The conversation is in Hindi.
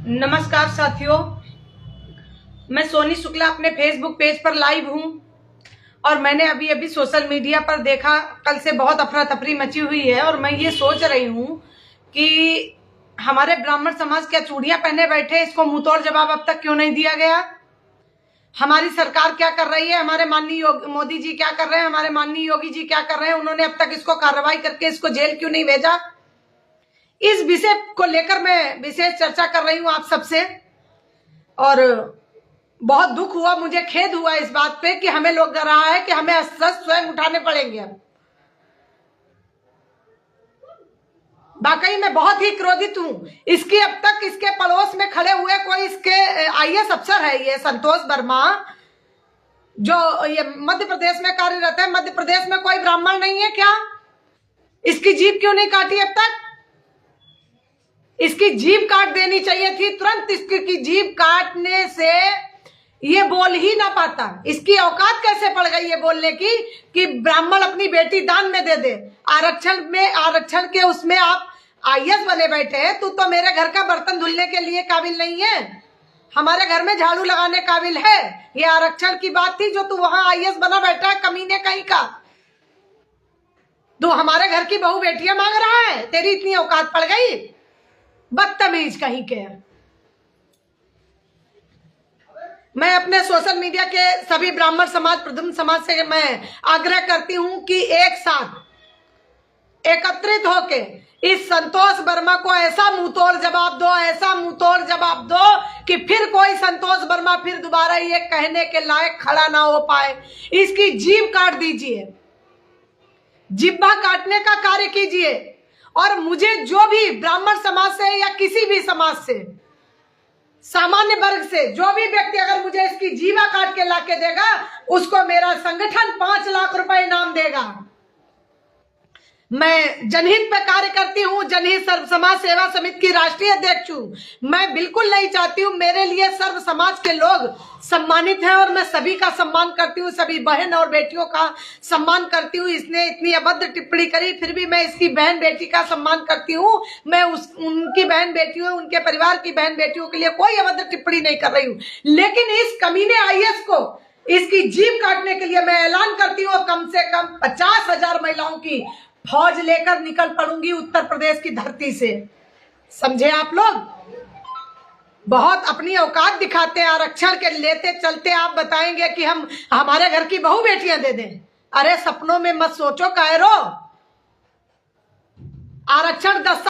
नमस्कार साथियों, मैं सोनी शुक्ला अपने फेसबुक पेज पर लाइव हूं और मैंने अभी अभी सोशल मीडिया पर देखा, कल से बहुत अफरा तफरी मची हुई है और मैं ये सोच रही हूं कि हमारे ब्राह्मण समाज क्या चूड़ियां पहने बैठे, इसको मुंहतोड़ जवाब अब तक क्यों नहीं दिया गया। हमारी सरकार क्या कर रही है, हमारे माननीय मोदी जी क्या कर रहे हैं, हमारे माननीय योगी जी क्या कर रहे हैं, उन्होंने अब तक इसको कार्रवाई करके इसको जेल क्यों नहीं भेजा। इस विषय को लेकर मैं विशेष चर्चा कर रही हूं आप सबसे। और बहुत दुख हुआ, मुझे खेद हुआ इस बात पे कि हमें लोग रहा है कि हमें अस्त्र स्वयं उठाने पड़ेंगे। अब वाकई मैं बहुत ही क्रोधित हूं। इसकी अब तक इसके पड़ोस में खड़े हुए कोई इसके आईएएस अफसर है, ये संतोष वर्मा, जो ये मध्य प्रदेश में कार्यरत है। मध्य प्रदेश में कोई ब्राह्मण नहीं है क्या? इसकी जीभ क्यों नहीं काटी अब तक? इसकी जीभ काट देनी चाहिए थी तुरंत। इसकी जीभ काटने से ये बोल ही ना पाता। इसकी औकात कैसे पड़ गई ये बोलने की कि ब्राह्मण अपनी बेटी दान में दे दे। आरक्षण के उसमें आप आईएएस बने बैठे हैं। तू तो मेरे घर का बर्तन धुलने के लिए काबिल नहीं है, हमारे घर में झाड़ू लगाने काबिल है। ये आरक्षण की बात थी जो तू वहां आईएएस बना बैठा है, कमीने कहीं का। तू हमारे घर की बहू बेटियां मांग रहा है, तेरी इतनी औकात पड़ गई, बदतमीज कहीं के। मैं अपने सोशल मीडिया के सभी ब्राह्मण समाज, प्रदुम्न समाज से मैं आग्रह करती हूं कि एक साथ एकत्रित होके इस संतोष वर्मा को ऐसा मुंहतोड़ जवाब दो, ऐसा मुंहतोड़ जवाब दो कि फिर कोई संतोष वर्मा फिर दोबारा ये कहने के लायक खड़ा ना हो पाए। इसकी जीभ काट दीजिए, जिब्बा काटने का कार्य कीजिए। और मुझे जो भी ब्राह्मण समाज से या किसी भी समाज से, सामान्य वर्ग से जो भी व्यक्ति अगर मुझे इसकी जीवा काट के लाके देगा, उसको मेरा संगठन 5 लाख रुपए इनाम देगा। मैं जनहित पे कार्य करती हूँ, जनहित सर्व समाज सेवा समिति की राष्ट्रीय अध्यक्ष हूँ। मैं बिल्कुल नहीं चाहती हूँ, मेरे लिए सर्व समाज के लोग सम्मानित हैं और मैं सभी का सम्मान करती हूँ, सभी बहन और बेटियों का सम्मान करती हूँ। इसने इतनी अभद्र टिप्पणी करी, फिर भी मैं इसकी बहन बेटी का सम्मान करती हूँ। मैं उनकी बहन बेटियों, उनके परिवार की बहन बेटियों के लिए कोई अभद्र टिप्पणी नहीं कर रही हूँ। लेकिन इस कमीने आईएएस को इसकी जीभ काटने के लिए मैं ऐलान करती हूँ, कम से कम 50,000 महिलाओं की फौज लेकर निकल पड़ूंगी उत्तर प्रदेश की धरती से। समझे आप लोग? बहुत अपनी औकात दिखाते हैं। आरक्षण के लेते चलते आप बताएंगे कि हम हमारे घर की बहू बेटियां दे दें। अरे सपनों में मत सोचो कायरो। आरक्षण 10